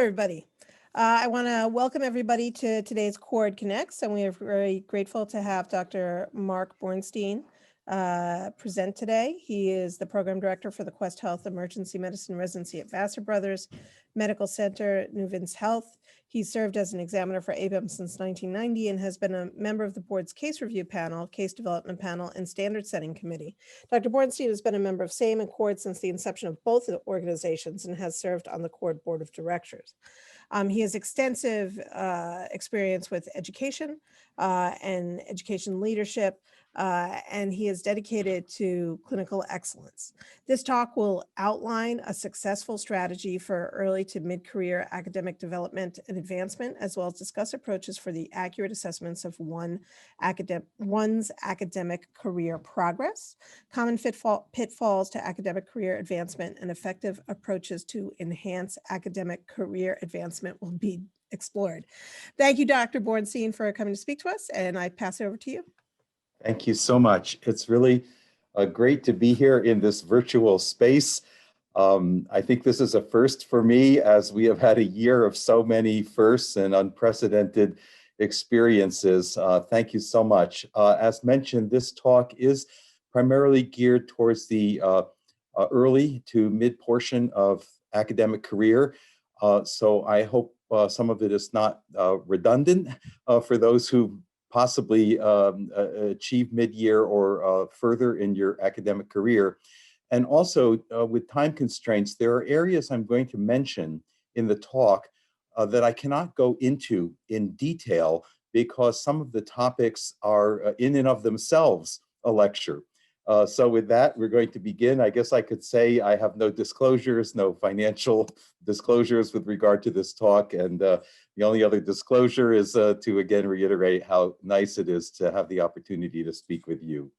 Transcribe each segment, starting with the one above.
everybody. I want to welcome everybody to today's Cord Connects, and we are very grateful to have Dr. Mark Bornstein present today. He is the Program Director for the Quest Health Emergency Medicine Residency at Vassar Brothers Medical Center, Nuvins Health. He served as an examiner for ABEM since 1990 and has been a member of the board's case review panel, case development panel, and standard setting committee. Dr. Bornstein has been a member of SAME and CORD since the inception of both organizations and has served on the CORD board of directors. He has extensive experience with education and education leadership, and he is dedicated to clinical excellence. This talk will outline a successful strategy for early to mid-career academic development and advancement, as well as discuss approaches for the accurate assessments of one's academic career progress, common pitfalls to academic career advancement, and effective approaches to enhance academic career advancement will be explored. Thank you, Dr. Bornstein, for coming to speak to us, and I pass it over to you. Thank you so much. It's really great to be here in this virtual space. I think this is a first for me, as we have had a year of so many firsts and unprecedented experiences. Thank you so much. As mentioned, this talk is primarily geared towards the early to mid portion of academic career. So I hope some of it is not redundant for those who possibly achieve mid-year or further in your academic career. And also with time constraints, there are areas I'm going to mention in the talk that I cannot go into in detail because some of the topics are in and of themselves a lecture. So with that, we're going to begin. I guess I could say I have no disclosures, no financial disclosures with regard to this talk. And the only other disclosure is to again reiterate how nice it is to have the opportunity to speak with you.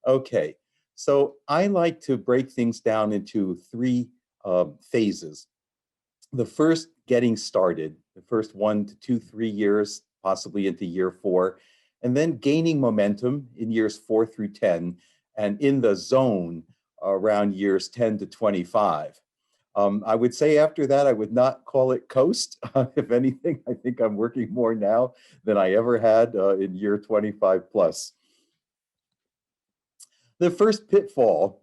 Okay, so I like to break things down into three phases. The first, getting started, the first 1 to 2, 3 years, possibly into year 4, and then gaining momentum in years 4 through 10, and in the zone around years 10 to 25. I would say after that, I would not call it coast. If anything, I think I'm working more now than I ever had in year 25 plus. The first pitfall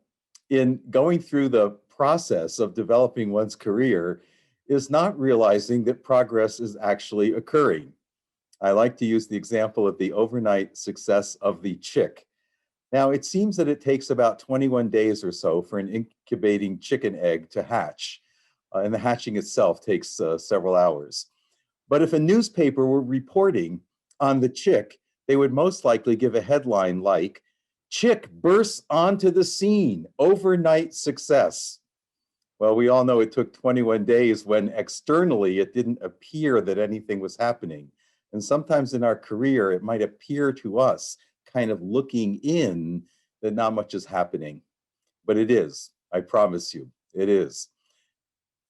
in going through the process of developing one's career is not realizing that progress is actually occurring. I like to use the example of the overnight success of the chick. Now, it seems that it takes about 21 days or so for an incubating chicken egg to hatch, and the hatching itself takes several hours. But if a newspaper were reporting on the chick, they would most likely give a headline like, "Chick bursts onto the scene, overnight success." Well, we all know it took 21 days when externally it didn't appear that anything was happening. And sometimes in our career, it might appear to us kind of looking in that not much is happening, but it is. I promise you, it is.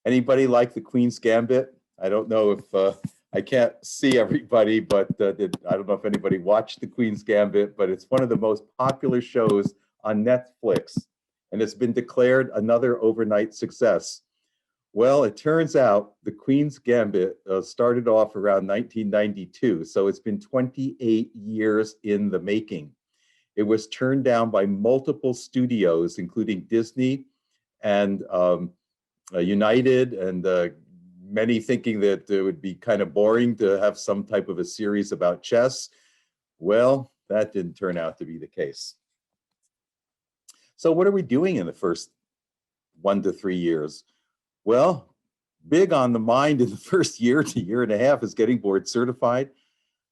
Anybody like the Queen's Gambit? I don't know if I can't see everybody, but I don't know if anybody watched the Queen's Gambit, but it's one of the most popular shows on Netflix, and it's been declared another overnight success. Well, it turns out the Queen's Gambit started off around 1992, so it's been 28 years in the making. It was turned down by multiple studios, including Disney and United, and many thinking that it would be kind of boring to have some type of a series about chess. Well, that didn't turn out to be the case. So what are we doing in the first 1 to 3 years? Well, big on the mind in the first year to year and a half is getting board certified,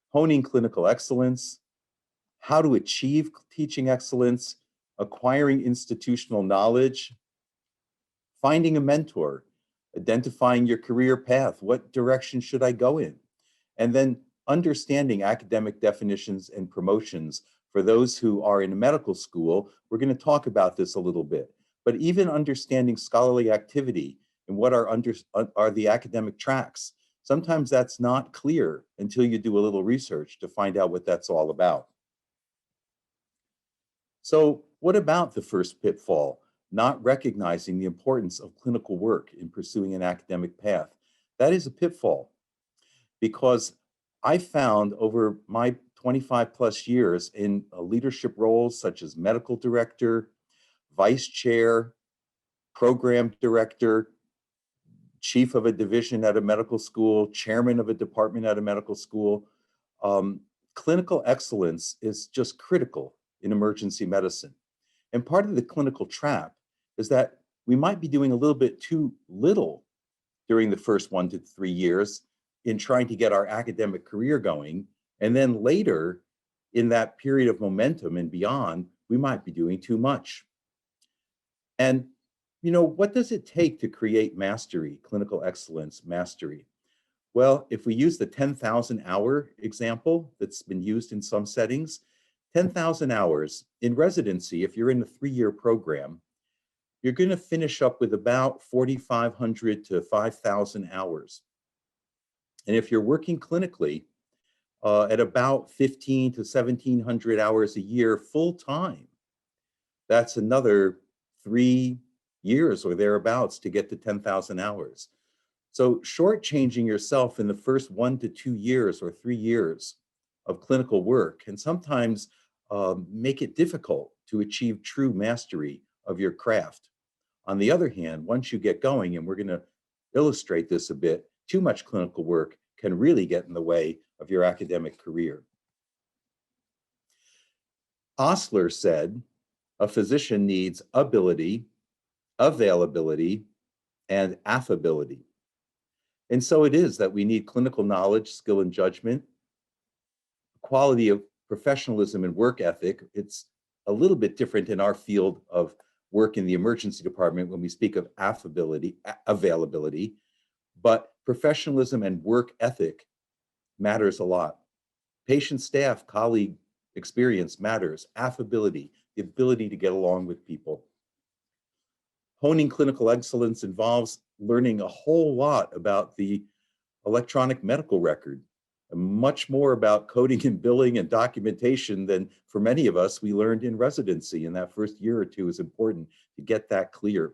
honing clinical excellence, how to achieve teaching excellence, acquiring institutional knowledge, finding a mentor, identifying your career path. What direction should I go in? And then understanding academic definitions and promotions. For those who are in medical school, we're going to talk about this a little bit, but even understanding scholarly activity and what are the academic tracks. Sometimes that's not clear until you do a little research to find out what that's all about. So what about the first pitfall? Not recognizing the importance of clinical work in pursuing an academic path. That is a pitfall, because I found over my 25 plus years in leadership roles such as medical director, vice chair, program director, chief of a division at a medical school, chairman of a department at a medical school. Um, Clinical excellence is just critical in emergency medicine. And part of the clinical trap is that we might be doing a little bit too little during the first 1 to 3 years in trying to get our academic career going. And then later, in that period of momentum and beyond, we might be doing too much. And what does it take to create mastery, clinical excellence mastery? Well, if we use the 10,000 hour example that's been used in some settings, 10,000 hours in residency, if you're in a 3-year program, you're going to finish up with about 4,500 to 5,000 hours. And if you're working clinically at about 15 to 1,700 hours a year full time, that's another 3 years or thereabouts to get to 10,000 hours. So shortchanging yourself in the first 1 to 2 years or 3 years of clinical work can sometimes make it difficult to achieve true mastery of your craft. On the other hand, once you get going, and we're going to illustrate this a bit, too much clinical work can really get in the way of your academic career. Osler said, a physician needs ability, availability, and affability. And so it is that we need clinical knowledge, skill, and judgment, quality of professionalism and work ethic. It's a little bit different in our field of work in the emergency department when we speak of affability, availability, but professionalism and work ethic matters a lot. Patient, staff, colleague experience matters. Affability, the ability to get along with people. Honing clinical excellence involves learning a whole lot about the electronic medical record, and much more about coding and billing and documentation than for many of us we learned in residency. And that first year or two is important to get that clear.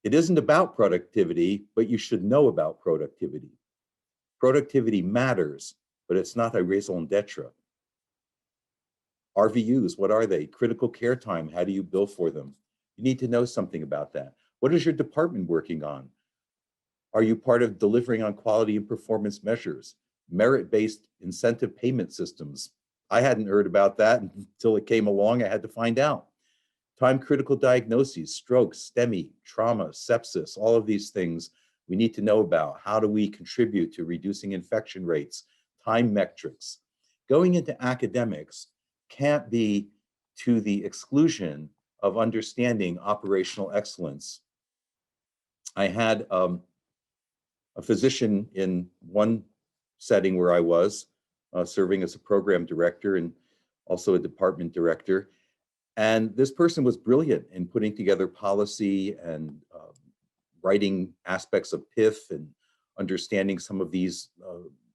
It isn't about productivity, but you should know about productivity. Productivity matters, but it's not a raison d'etre. RVUs, what are they? Critical care time, how do you bill for them? You need to know something about that. What is your department working on? Are you part of delivering on quality and performance measures? Merit-based incentive payment systems. I hadn't heard about that until it came along. I had to find out. Time-critical diagnoses, strokes, STEMI, trauma, sepsis, all of these things we need to know about. How do we contribute to reducing infection rates? Time metrics. Going into academics can't be to the exclusion of understanding operational excellence. I had a physician in one setting where I was serving as a program director and also a department director. And this person was brilliant in putting together policy and writing aspects of PIF and understanding some of these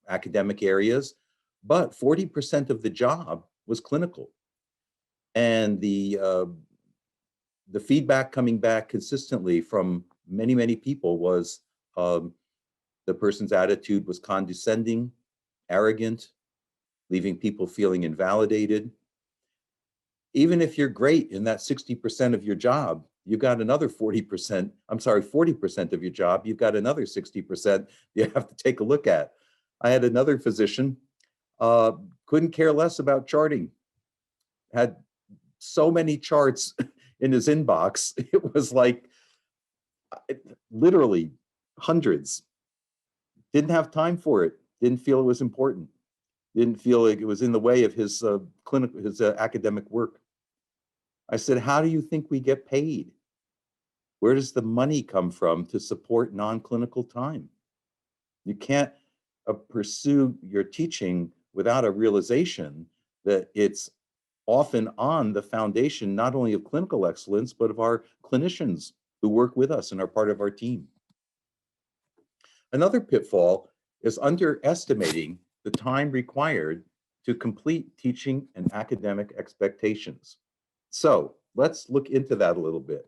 academic areas. But 40% of the job was clinical. And the feedback coming back consistently from many, many people was the person's attitude was condescending, arrogant, leaving people feeling invalidated. Even if you're great in that 60% of your job, you've got another 40% of your job, you've got another 60% you have to take a look at. I had another physician, couldn't care less about charting, had so many charts in his inbox. It was like literally hundreds. Didn't have time for it. Didn't feel it was important. Didn't feel like it was in the way of his academic work. I said, how do you think we get paid? Where does the money come from to support non-clinical time? You can't pursue your teaching without a realization that it's often on the foundation not only of clinical excellence, but of our clinicians who work with us and are part of our team. Another pitfall is underestimating the time required to complete teaching and academic expectations. So let's look into that a little bit.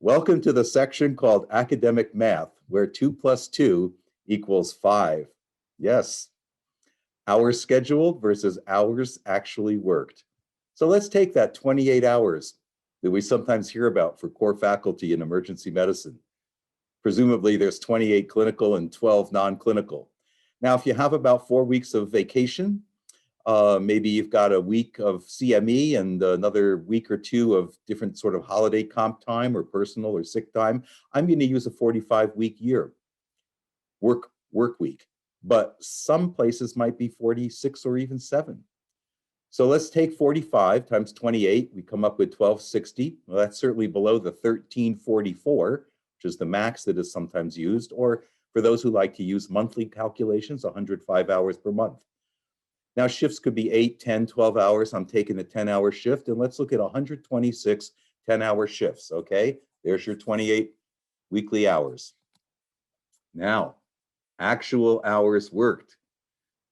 Welcome to the section called Academic Math, where 2 plus 2 equals 5. Yes, hours scheduled versus hours actually worked. So let's take that 28 hours that we sometimes hear about for core faculty in emergency medicine. Presumably there's 28 clinical and 12 non-clinical. Now, if you have about 4 weeks of vacation, maybe you've got a week of CME and another week or two of different sort of holiday comp time or personal or sick time, I'm going to use a 45-week year work week. But some places might be 46 or even 7. So let's take 45 times 28. We come up with 1260. Well, that's certainly below the 1344, which is the max that is sometimes used, or for those who like to use monthly calculations, 105 hours per month. Now, shifts could be 8, 10, 12 hours. I'm taking a 10-hour shift, and let's look at 126 10-hour shifts, okay? There's your 28 weekly hours. Now, actual hours worked.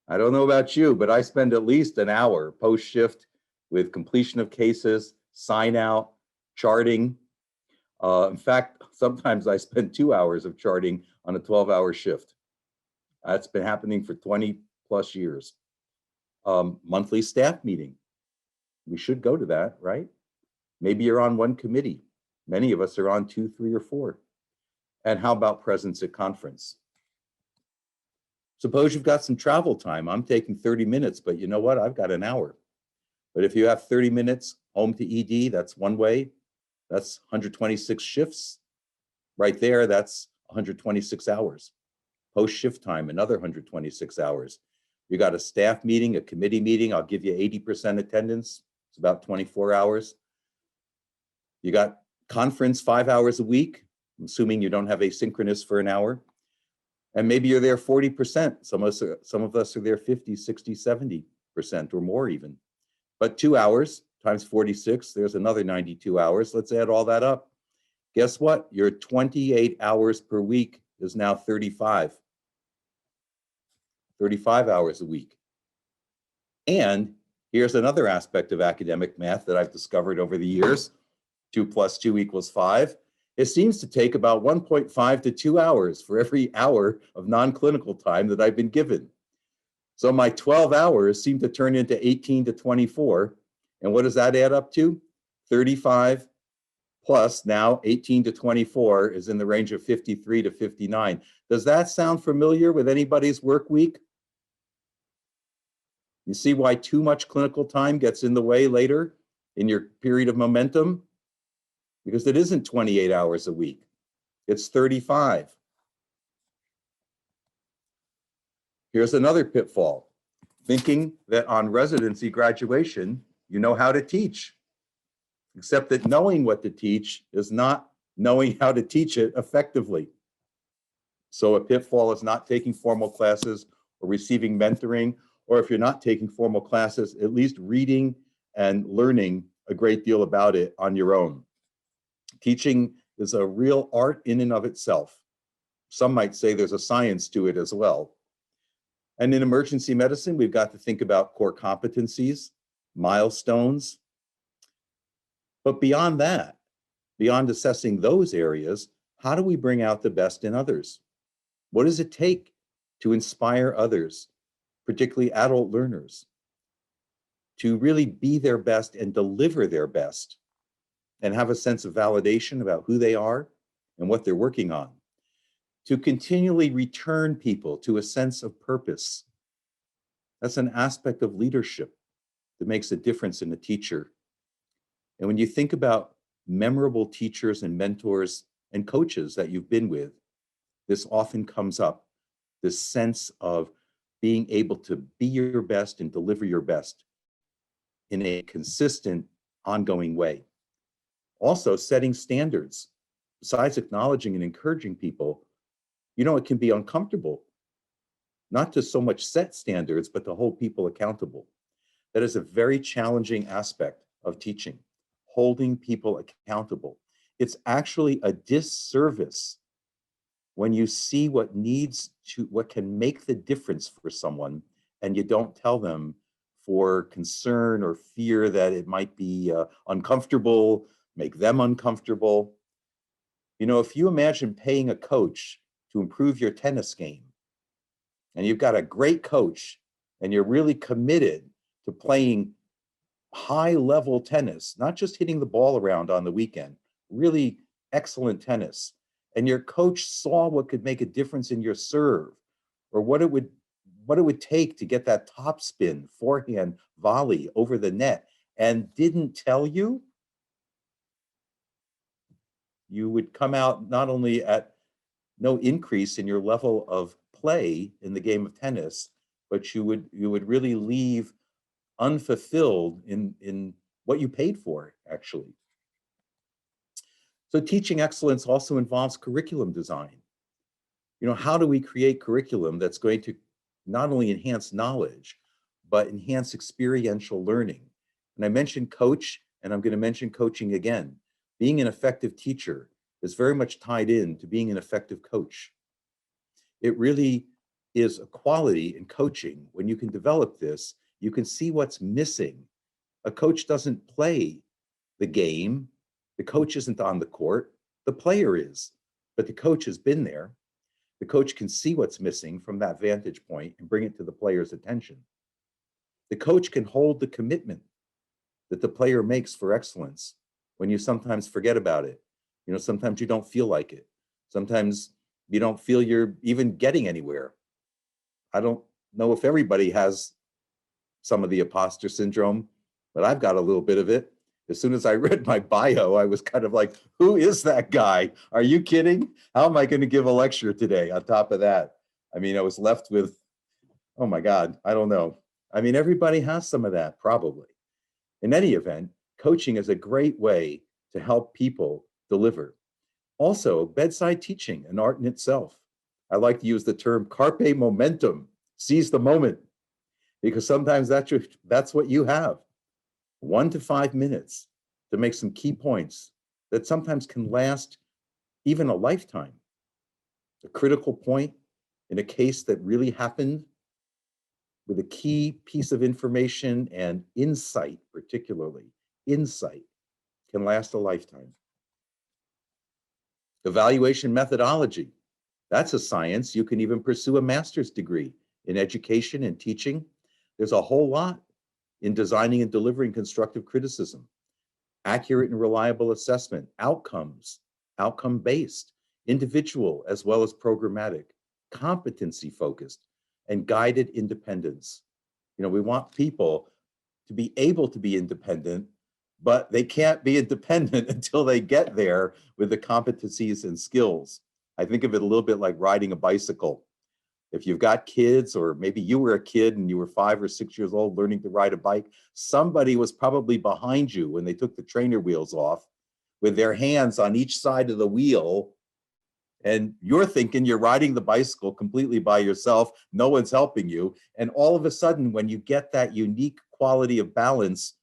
I don't know about you, but I spend at least an hour post-shift with completion of cases, sign out, charting. In fact, sometimes I spend 2 hours of charting on a 12-hour shift. That's been happening for 20 plus years. Monthly staff meeting. We should go to that, right? Maybe you're on one committee. Many of us are on 2, 3, or 4. And how about presence at conference? Suppose you've got some travel time. I'm taking 30 minutes, but you know what? I've got an hour. But if you have 30 minutes home to ED, that's one way. That's 126 shifts. Right there, that's 126 hours. Post shift time, another 126 hours. You got a staff meeting, a committee meeting, I'll give you 80% attendance. It's about 24 hours. You got conference 5 hours a week, I'm assuming you don't have asynchronous for an hour. And maybe you're there 40%. Some of us are there 50, 60, 70% or more even. But 2 hours times 46, there's another 92 hours. Let's add all that up. Guess what? Your 28 hours per week is now 35. 35 hours a week. And here's another aspect of academic math that I've discovered over the years. 2 plus 2 equals 5. It seems to take about 1.5 to 2 hours for every hour of non-clinical time that I've been given. So my 12 hours seem to turn into 18 to 24. And what does that add up to? 35 plus now 18 to 24 is in the range of 53 to 59. Does that sound familiar with anybody's work week? You see why too much clinical time gets in the way later in your period of momentum? Because it isn't 28 hours a week, it's 35. Here's another pitfall, thinking that on residency graduation, you know how to teach, except that knowing what to teach is not knowing how to teach it effectively. So a pitfall is not taking formal classes or receiving mentoring, or if you're not taking formal classes, at least reading and learning a great deal about it on your own. Teaching is a real art in and of itself. Some might say there's a science to it as well. And in emergency medicine, we've got to think about core competencies, milestones. But beyond that, beyond assessing those areas, how do we bring out the best in others? What does it take to inspire others, particularly adult learners, to really be their best and deliver their best and have a sense of validation about who they are and what they're working on? To continually return people to a sense of purpose. That's an aspect of leadership that makes a difference in a teacher. And when you think about memorable teachers and mentors and coaches that you've been with, this often comes up, this sense of being able to be your best and deliver your best in a consistent, ongoing way. Also, setting standards. Besides acknowledging and encouraging people, you know, it can be uncomfortable, not to so much set standards, but to hold people accountable. That is a very challenging aspect of teaching, holding people accountable. It's actually a disservice when you see what can make the difference for someone, and you don't tell them for concern or fear that it might be uncomfortable, make them uncomfortable. You know, if you imagine paying a coach to improve your tennis game, and you've got a great coach, and you're really committed to playing high level tennis, not just hitting the ball around on the weekend, really excellent tennis. And your coach saw what could make a difference in your serve, or what it would take to get that top spin forehand volley over the net, and didn't tell you, you would come out not only at no increase in your level of play in the game of tennis, but you would really leave unfulfilled in what you paid for, actually. So teaching excellence also involves curriculum design. You know, how do we create curriculum that's going to not only enhance knowledge, but enhance experiential learning? And I mentioned coach, and I'm going to mention coaching again. Being an effective teacher is very much tied in to being an effective coach. It really is a quality in coaching. When you can develop this, you can see what's missing. A coach doesn't play the game. The coach isn't on the court. The player is, but the coach has been there. The coach can see what's missing from that vantage point and bring it to the player's attention. The coach can hold the commitment that the player makes for excellence when you sometimes forget about it. You know, sometimes you don't feel like it. Sometimes you don't feel you're even getting anywhere. I don't know if everybody has some of the imposter syndrome, but I've got a little bit of it. As soon as I read my bio, I was kind of like, who is that guy? Are you kidding? How am I going to give a lecture today on top of that? I mean, I was left with, oh my God, I don't know. I mean, everybody has some of that, probably. In any event, coaching is a great way to help people deliver. Also, bedside teaching, an art in itself. I like to use the term carpe momentum, seize the moment, because sometimes that's what you have. 1 to 5 minutes to make some key points that sometimes can last even a lifetime. A critical point in a case that really happened with a key piece of information and insight, particularly insight, can last a lifetime. Evaluation methodology, that's a science. You can even pursue a master's degree in education and teaching. There's a whole lot in designing and delivering constructive criticism, accurate and reliable assessment, outcomes, outcome-based, individual as well as programmatic, competency-focused, and guided independence. You know, we want people to be able to be independent, but they can't be independent until they get there with the competencies and skills. I think of it a little bit like riding a bicycle. If you've got kids, or maybe you were a kid and you were 5 or 6 years old learning to ride a bike, somebody was probably behind you when they took the trainer wheels off with their hands on each side of the wheel. And you're thinking you're riding the bicycle completely by yourself. No one's helping you. And all of a sudden, when you get that unique quality of balance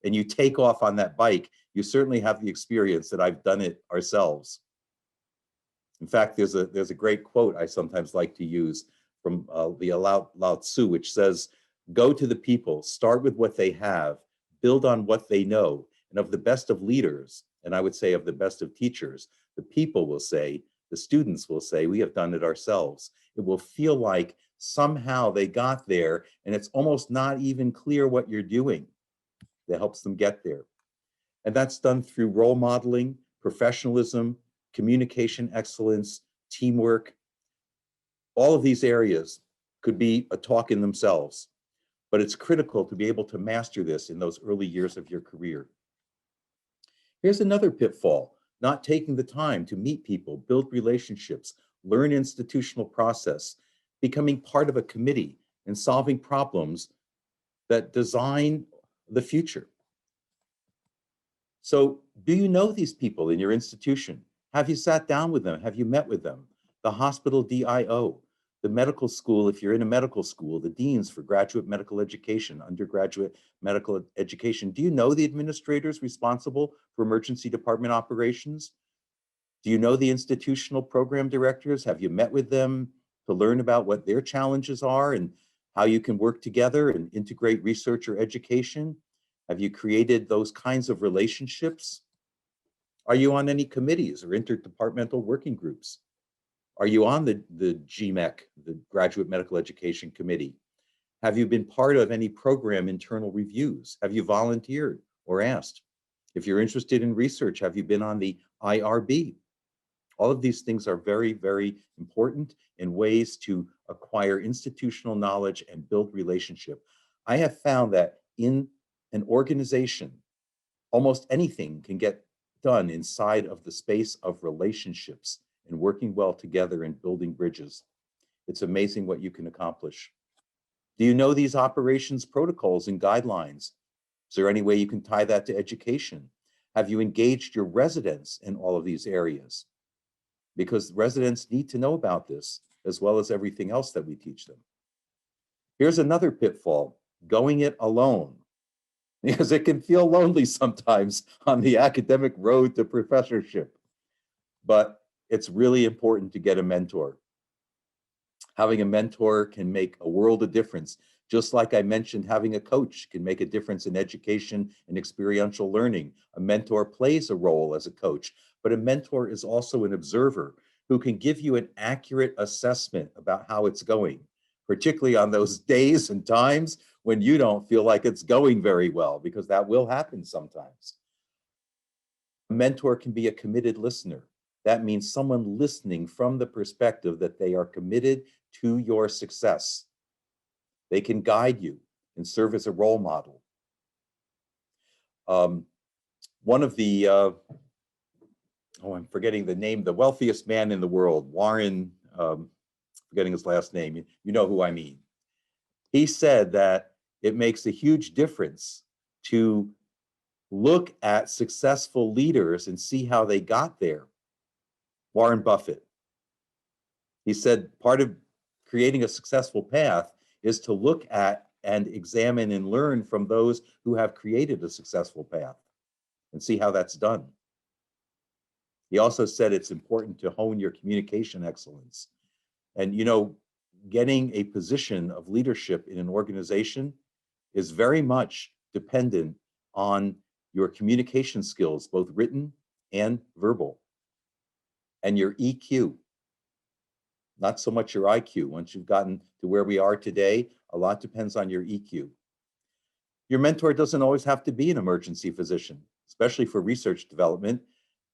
and you take off on that bike, you certainly have the experience that I've done it ourselves. In fact, there's a great quote I sometimes like to use from the Lao Tzu, which says, go to the people, start with what they have, build on what they know, and of the best of leaders, and I would say of the best of teachers, the people will say, the students will say, we have done it ourselves. It will feel like somehow they got there, and it's almost not even clear what you're doing that helps them get there. And that's done through role modeling, professionalism, communication excellence, teamwork. All of these areas could be a talk in themselves, but it's critical to be able to master this in those early years of your career. Here's another pitfall: not taking the time to meet people, build relationships, learn institutional process, becoming part of a committee, and solving problems that design the future. So, do you know these people in your institution? Have you sat down with them? Have you met with them? The hospital DIO, the medical school, if you're in a medical school, the deans for graduate medical education, undergraduate medical education. Do you know the administrators responsible for emergency department operations? Do you know the institutional program directors? Have you met with them to learn about what their challenges are and how you can work together and integrate research or education? Have you created those kinds of relationships? Are you on any committees or interdepartmental working groups? Are you on the GMEC, the Graduate Medical Education Committee? Have you been part of any program internal reviews? Have you volunteered or asked? If you're interested in research, have you been on the IRB? All of these things are very, very important in ways to acquire institutional knowledge and build relationship. I have found that in an organization, almost anything can get done inside of the space of relationships and working well together and building bridges. It's amazing what you can accomplish. Do you know these operations protocols and guidelines? Is there any way you can tie that to education? Have you engaged your residents in all of these areas? Because residents need to know about this as well as everything else that we teach them. Here's another pitfall, going it alone, because it can feel lonely sometimes on the academic road to professorship. But it's really important to get a mentor. Having a mentor can make a world of difference. Just like I mentioned, having a coach can make a difference in education and experiential learning. A mentor plays a role as a coach, but a mentor is also an observer who can give you an accurate assessment about how it's going, particularly on those days and times when you don't feel like it's going very well, because that will happen sometimes. A mentor can be a committed listener. That means someone listening from the perspective that they are committed to your success. They can guide you and serve as a role model. One of the, I'm forgetting the name, the wealthiest man in the world, Warren, forgetting his last name, you know who I mean. He said that it makes a huge difference to look at successful leaders and see how they got there. Warren Buffett. He said part of creating a successful path is to look at and examine and learn from those who have created a successful path and see how that's done. He also said it's important to hone your communication excellence. And you know, getting a position of leadership in an organization is very much dependent on your communication skills, both written and verbal, and your EQ. Not so much your IQ. Once you've gotten to where we are today, a lot depends on your EQ. Your mentor doesn't always have to be an emergency physician, especially for research development.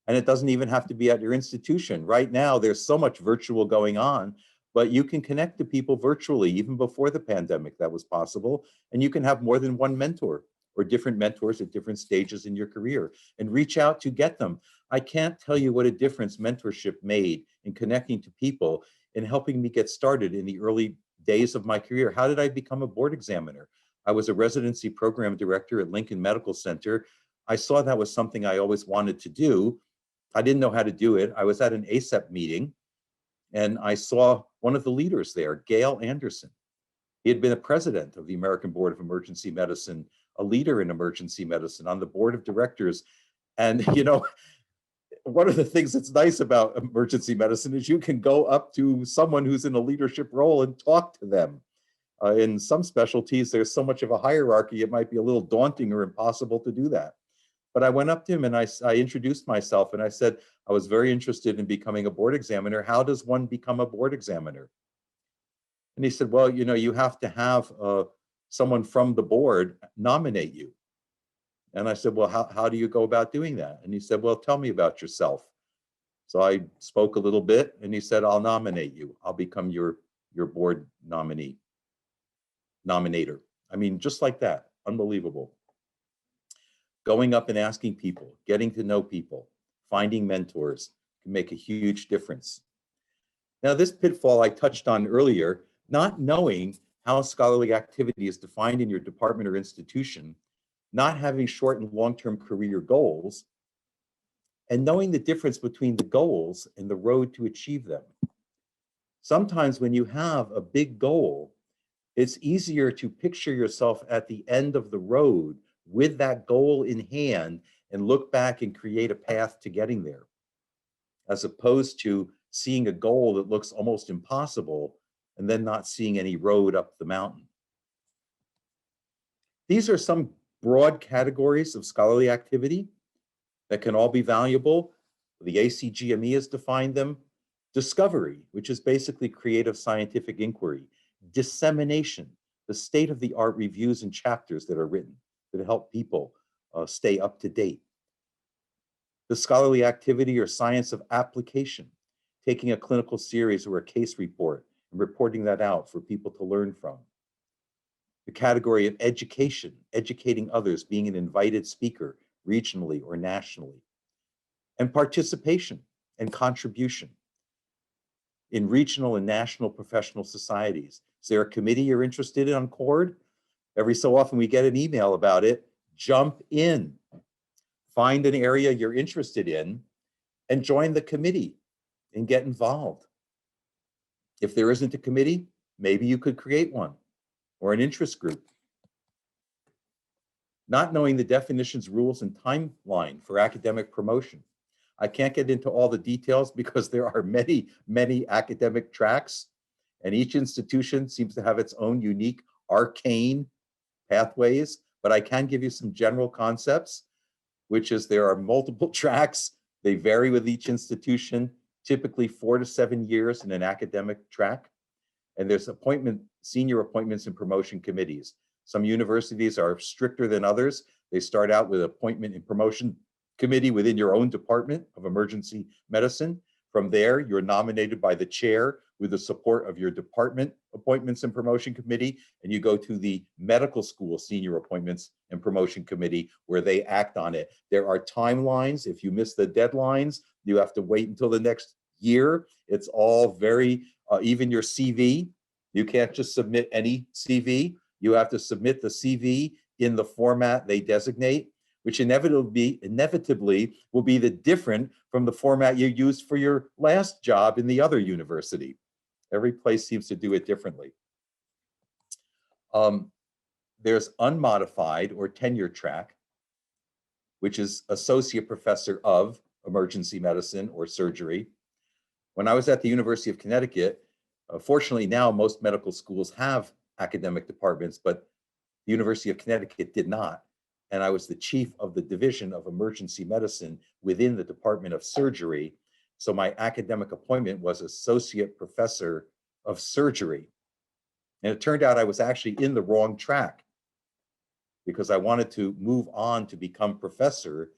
And it doesn't even have to be at your institution. Right now, there's so much virtual going on, but you can connect to people virtually. Even before the pandemic, that was possible. And you can have more than one mentor or different mentors at different stages in your career and reach out to get them. I can't tell you what a difference mentorship made in connecting to people and helping me get started in the early days of my career. How did I become a board examiner? I was a residency program director at Lincoln Medical Center. I saw that was something I always wanted to do. I didn't know how to do it. I was at an ACEP meeting and I saw one of the leaders there, Gail Anderson. He had been a president of the American Board of Emergency Medicine, a leader in emergency medicine on the board of directors. And, you know, one of the things that's nice about emergency medicine is you can go up to someone who's in a leadership role and talk to them. In some specialties, there's so much of a hierarchy, it might be a little daunting or impossible to do that. But I went up to him and I introduced myself and I said, I was very interested in becoming a board examiner. How does one become a board examiner? And he said, well, you know, you have to have someone from the board nominate you. And I said, well, how do you go about doing that? And he said, well, tell me about yourself. So I spoke a little bit and he said, I'll nominate you. I'll become your board nominator. I mean, just like that, unbelievable. Going up and asking people, getting to know people, finding mentors can make a huge difference. Now, this pitfall I touched on earlier, not knowing how scholarly activity is defined in your department or institution, not having short and long-term career goals, and knowing the difference between the goals and the road to achieve them. Sometimes when you have a big goal, it's easier to picture yourself at the end of the road with that goal in hand and look back and create a path to getting there, as opposed to seeing a goal that looks almost impossible and then not seeing any road up the mountain. These are some broad categories of scholarly activity. that can all be valuable. The ACGME has defined them. Discovery, which is basically creative scientific inquiry. Dissemination, the state-of-the-art reviews and chapters that are written that help people stay up to date. The scholarly activity or science of application, taking a clinical series or a case report and reporting that out for people to learn from. The category of education, educating others, being an invited speaker regionally or nationally. And participation and contribution in regional and national professional societies. Is there a committee you're interested in on CORD? Every so often we get an email about it. Jump in. Find an area you're interested in and join the committee and get involved. If there isn't a committee, maybe you could create one or an interest group. Not knowing the definitions, rules, and timeline for academic promotion. I can't get into all the details because there are many, many academic tracks, and each institution seems to have its own unique arcane pathways, but I can give you some general concepts, which is there are multiple tracks. They vary with each institution, typically 4 to 7 years in an academic track. And there's senior appointments and promotion committees. Some universities are stricter than others. They start out with appointment and promotion committee within your own department of emergency medicine. From there, you're nominated by the chair with the support of your department appointments and promotion committee, and you go to the medical school senior appointments and promotion committee where they act on it. There are timelines. If you miss the deadlines, you have to wait until the next year. It's all very, even your CV, you can't just submit any CV. You have to submit the CV in the format they designate, which inevitably will be the different from the format you used for your last job in the other university. Every place seems to do it differently. There's unmodified or tenure track, which is associate professor of emergency medicine or surgery. When I was at the University of Connecticut, fortunately now most medical schools have academic departments, but the University of Connecticut did not. And I was the chief of the division of emergency medicine within the Department of Surgery. So my academic appointment was associate professor of surgery. And it turned out I was actually in the wrong track because I wanted to move on to become professor.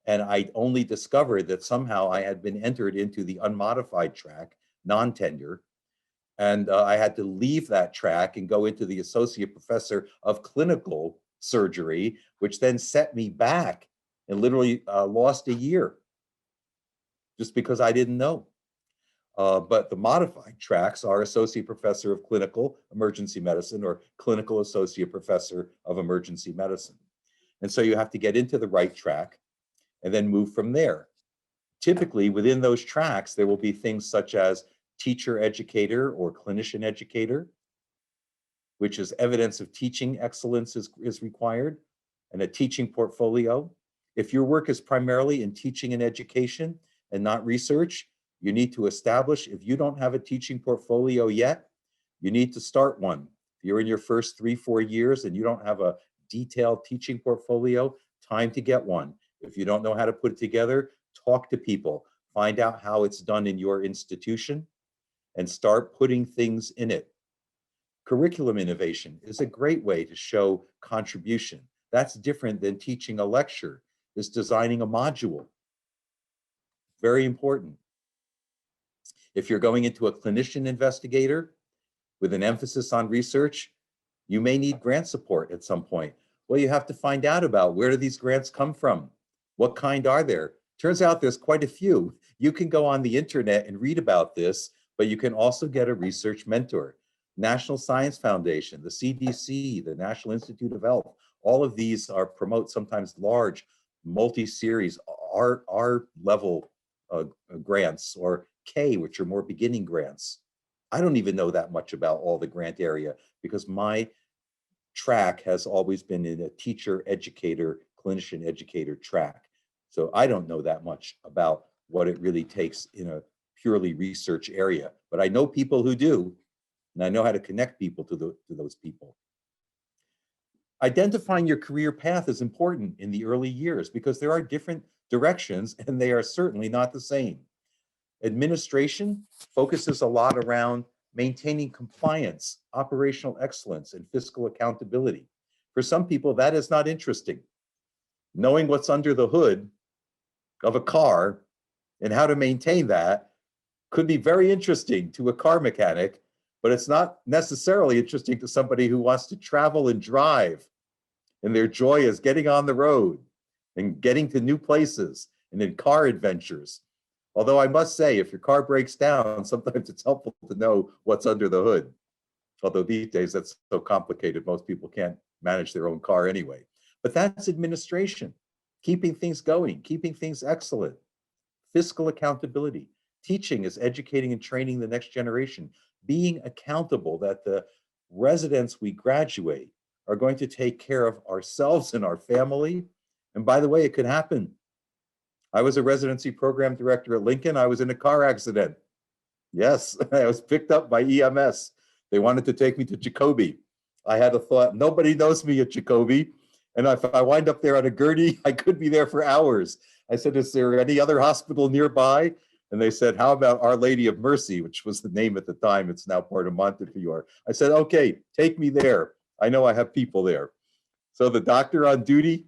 And I only discovered that somehow I had been entered into the unmodified track, non-tenure. And I had to leave that track and go into the associate professor of clinical surgery, which then set me back and literally lost a year just because I didn't know. But the modified tracks are associate professor of clinical emergency medicine or clinical associate professor of emergency medicine. And so you have to get into the right track and then move from there. Typically within those tracks, there will be things such as teacher educator or clinician educator, which is evidence of teaching excellence is required, and a teaching portfolio. If your work is primarily in teaching and education and not research, you need to establish, if you don't have a teaching portfolio yet, you need to start one. If you're in your first 3-4 years and you don't have a detailed teaching portfolio, time to get one. If you don't know how to put it together, talk to people, find out how it's done in your institution, and start putting things in it. Curriculum innovation is a great way to show contribution. That's different than teaching a lecture. It's designing a module. Very important. If you're going into a clinician investigator with an emphasis on research, you may need grant support at some point. Well, you have to find out about where do these grants come from? What kind are there? Turns out there's quite a few. You can go on the internet and read about this, but you can also get a research mentor. National Science Foundation, the CDC, the National Institute of Health, all of these are promote sometimes large multi-series R level grants, or K, which are more beginning grants. I don't even know that much about all the grant area because my track has always been in a teacher, educator, clinician educator track. So I don't know that much about what it really takes in a purely research area, but I know people who do, and I know how to connect people to those people. Identifying your career path is important in the early years because there are different directions and they are certainly not the same. Administration focuses a lot around maintaining compliance, operational excellence, and fiscal accountability. For some people, that is not interesting. Knowing what's under the hood of a car and how to maintain that could be very interesting to a car mechanic, but it's not necessarily interesting to somebody who wants to travel and drive. And their joy is getting on the road and getting to new places and in car adventures. Although I must say, if your car breaks down, sometimes it's helpful to know what's under the hood. Although these days that's so complicated, most people can't manage their own car anyway. But that's administration, keeping things going, keeping things excellent, fiscal accountability. Teaching is educating and training the next generation, being accountable that the residents we graduate are going to take care of ourselves and our family. And by the way, it could happen. I was a residency program director at Lincoln. I was in a car accident. Yes, I was picked up by EMS. They wanted to take me to Jacoby. I had a thought, nobody knows me at Jacoby. And if I wind up there on a gurney, I could be there for hours. I said, is there any other hospital nearby? And they said, how about Our Lady of Mercy, which was the name at the time. It's now part of Montefiore. I said, okay, take me there. I know I have people there. So the doctor on duty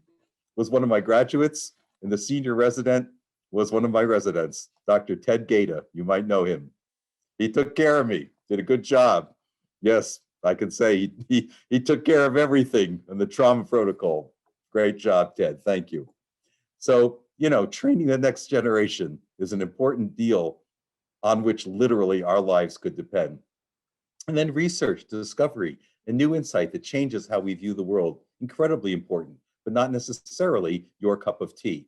was one of my graduates, and the senior resident was one of my residents, Dr. Ted Gaeta. You might know him. He took care of me, did a good job. Yes, I can say he took care of everything in the trauma protocol. Great job, Ted. Thank you. So, training the next generation is an important deal on which literally our lives could depend. And then research, discovery, and new insight that changes how we view the world. Incredibly important, but not necessarily your cup of tea.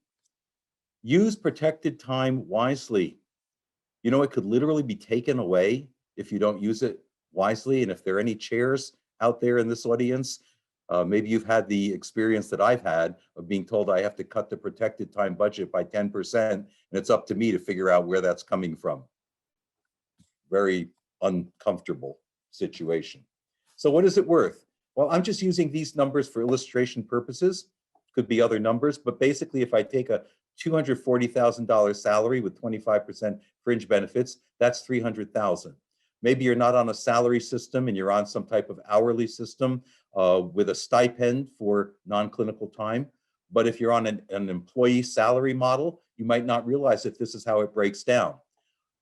Use protected time wisely. It could literally be taken away if you don't use it wisely. And if there are any chairs out there in this audience, maybe you've had the experience that I've had of being told I have to cut the protected time budget by 10%, and it's up to me to figure out where that's coming from. Very uncomfortable situation. So what is it worth? Well, I'm just using these numbers for illustration purposes. Could be other numbers, but basically if I take a $240,000 salary with 25% fringe benefits, that's $300,000. Maybe you're not on a salary system and you're on some type of hourly system with a stipend for non-clinical time. But if you're on an employee salary model, you might not realize that this is how it breaks down.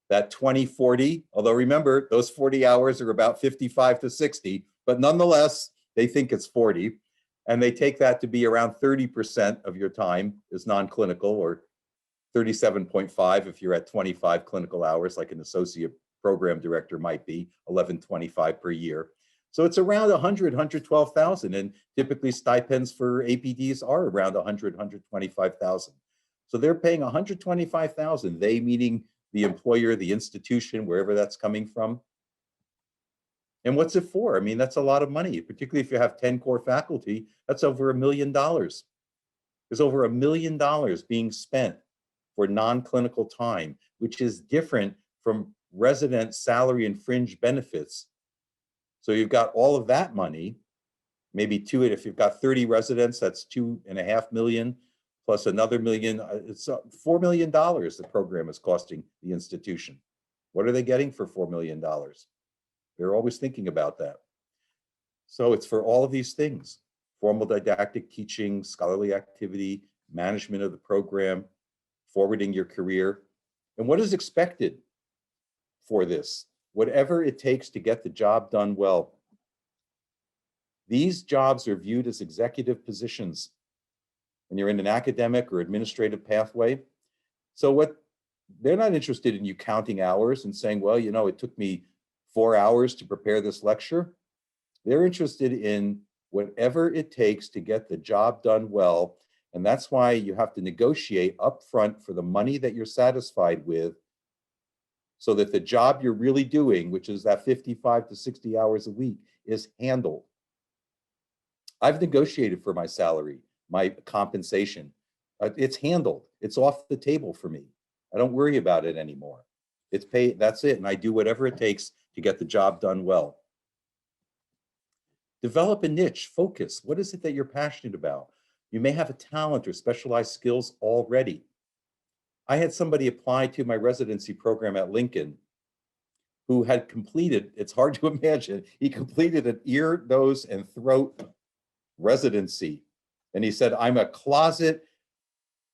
That 20-40, although remember, those 40 hours are about 55 to 60, but nonetheless, they think it's 40. And they take that to be around 30% of your time is non-clinical, or 37.5 if you're at 25 clinical hours, like an associate program director might be, 1125 per year. So it's around 100, 112,000, and typically stipends for APDs are around 100, 125,000. So they're paying 125,000, they meaning the employer, the institution, wherever that's coming from. And what's it for? I mean, that's a lot of money, particularly if you have 10 core faculty, that's over $1 million. There's over $1 million being spent for non-clinical time, which is different from resident salary and fringe benefits. So you've got all of that money, maybe if you've got 30 residents, that's $2.5 million plus another million. It's $4 million the program is costing the institution. What are they getting for $4 million? They're always thinking about that. So it's for all of these things: formal didactic teaching, scholarly activity, management of the program, forwarding your career. And what is expected for this? Whatever it takes to get the job done well. These jobs are viewed as executive positions when you're in an academic or administrative pathway. So they're not interested in you counting hours and saying, well, it took me 4 hours to prepare this lecture. They're interested in whatever it takes to get the job done well. And that's why you have to negotiate upfront for the money that you're satisfied with, so that the job you're really doing, which is that 55 to 60 hours a week, is handled. I've negotiated for my salary, my compensation. It's handled. It's off the table for me. I don't worry about it anymore. It's paid, that's it. And I do whatever it takes to get the job done well. Develop a niche, focus. What is it that you're passionate about? You may have a talent or specialized skills already. I had somebody apply to my residency program at Lincoln who had completed, it's hard to imagine, he completed an ear, nose, and throat residency. And he said, I'm a closet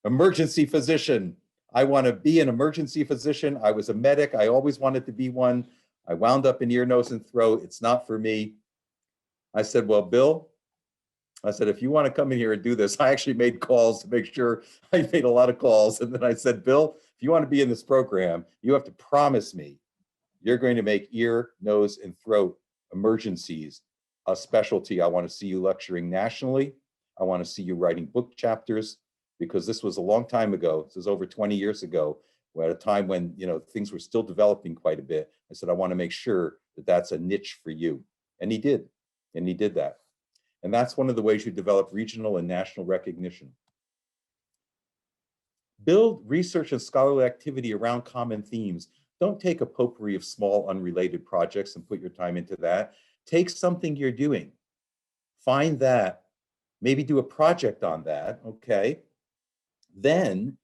emergency physician. I want to be an emergency physician. I was a medic. I always wanted to be one. I wound up in ear, nose, and throat. It's not for me. I said, well, Bill, I said, if you want to come in here and do this, I actually made calls to make sure. I made a lot of calls. And then I said, Bill, if you want to be in this program, you have to promise me you're going to make ear, nose, and throat emergencies a specialty. I want to see you lecturing nationally. I want to see you writing book chapters, because this was a long time ago. This was over 20 years ago, at a time when things were still developing quite a bit. I said, I want to make sure that that's a niche for you. And he did. And he did that. And that's one of the ways you develop regional and national recognition. Build research and scholarly activity around common themes. Don't take a potpourri of small unrelated projects and put your time into that. Take something you're doing. Find that. Maybe do a project on that, okay? Then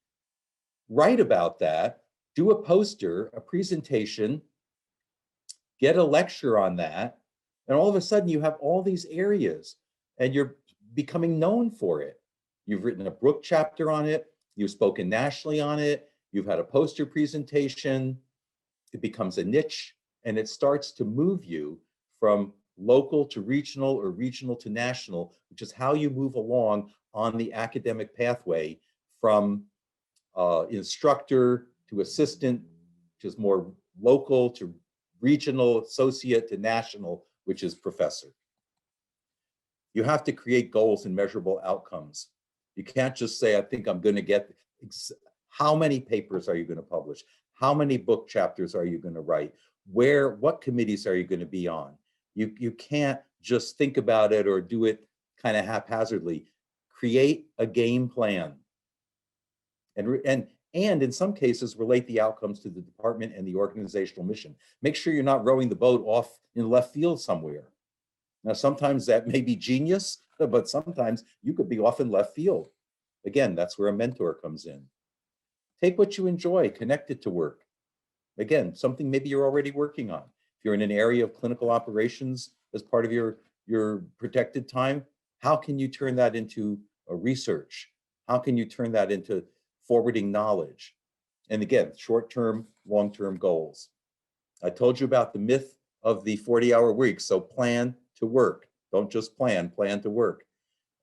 write about that, do a poster, a presentation, get a lecture on that, and all of a sudden you have all these areas and you're becoming known for it. You've written a book chapter on it, you've spoken nationally on it, you've had a poster presentation, it becomes a niche, and it starts to move you from local to regional or regional to national, which is how you move along on the academic pathway from instructor to assistant, which is more local, to regional, associate, to national, which is professor. You have to create goals and measurable outcomes. You can't just say, I think I'm going to get, how many papers are you going to publish? How many book chapters are you going to write? What committees are you going to be on? You can't just think about it or do it kind of haphazardly. Create a game plan. And in some cases, relate the outcomes to the department and the organizational mission. Make sure you're not rowing the boat off in left field somewhere. Now, sometimes that may be genius, but sometimes you could be off in left field. Again, that's where a mentor comes in. Take what you enjoy, connect it to work. Again, something maybe you're already working on. If you're in an area of clinical operations as part of your protected time, how can you turn that into a research? How can you turn that into forwarding knowledge? And again, short-term, long-term goals. I told you about the myth of the 40-hour week. So plan to work. Don't just plan to work.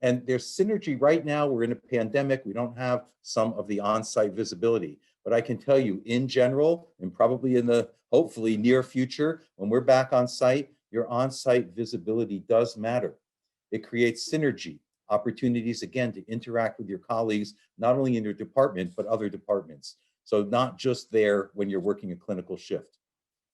And there's synergy right now. We're in a pandemic. We don't have some of the on-site visibility. But I can tell you in general, and probably in the hopefully near future, when we're back on site, your on-site visibility does matter. It creates synergy, opportunities, again, to interact with your colleagues, not only in your department, but other departments. So not just there when you're working a clinical shift.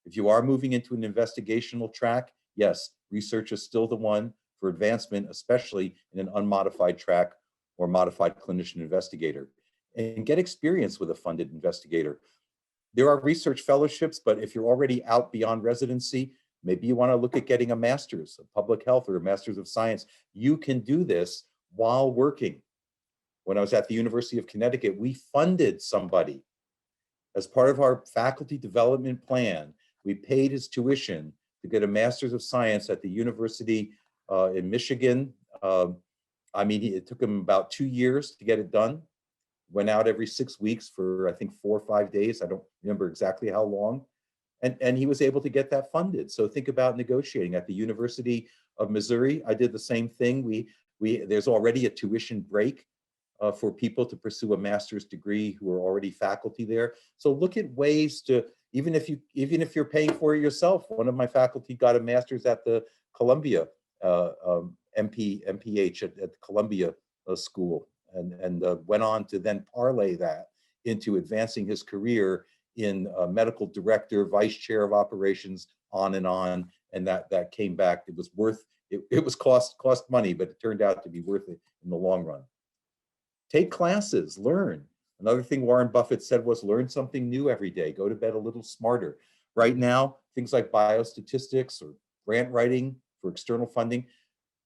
If you are moving into an investigational track, yes, research is still the one for advancement, especially in an unmodified track or modified clinician investigator. And get experience with a funded investigator. There are research fellowships, but if you're already out beyond residency, maybe you want to look at getting a master's of public health or a master's of science. You can do this while working. When I was at the University of Connecticut, we funded somebody. As part of our faculty development plan, we paid his tuition to get a master's of science at the University in Michigan. It took him about 2 years to get it done. Went out every 6 weeks for, I think, 4 or 5 days. I don't remember exactly how long. And he was able to get that funded. So think about negotiating. At the University of Missouri, I did the same thing. There's already a tuition break for people to pursue a master's degree who are already faculty there. So look at ways to, even if you're paying for it yourself. One of my faculty got a master's at the Columbia MPH at the Columbia School, and went on to then parlay that into advancing his career in medical director, vice chair of operations, on, and that came back. It was worth it. It was cost money, but it turned out to be worth it in the long run. Take classes, learn. Another thing Warren Buffett said was learn something new every day. Go to bed a little smarter. Right now, things like biostatistics or grant writing for external funding,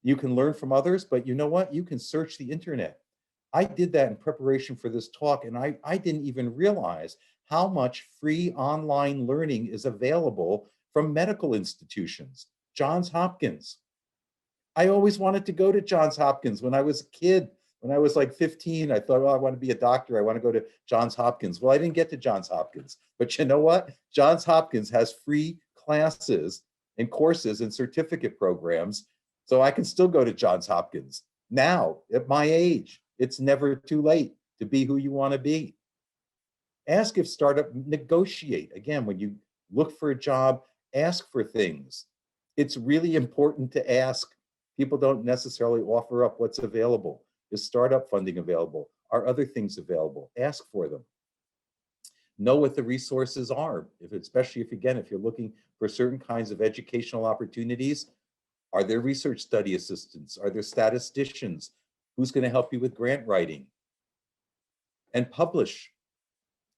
You can learn from others, but you know what? You can search the internet. I did that in preparation for this talk, and I didn't even realize how much free online learning is available from medical institutions. Johns Hopkins. I always wanted to go to Johns Hopkins when I was a kid. When I was like 15, I thought, oh, I want to be a doctor. I want to go to Johns Hopkins. Well, I didn't get to Johns Hopkins. But you know what? Johns Hopkins has free classes and courses and certificate programs. So I can still go to Johns Hopkins. Now, at my age, it's never too late to be who you want to be. Ask if startup, negotiate. Again, when you look for a job, ask for things. It's really important to ask. People don't necessarily offer up what's available. Is startup funding available? Are other things available? Ask for them. Know what the resources are, especially if, again, if you're looking for certain kinds of educational opportunities. Are there research study assistants? Are there statisticians? Who's going to help you with grant writing? And publish.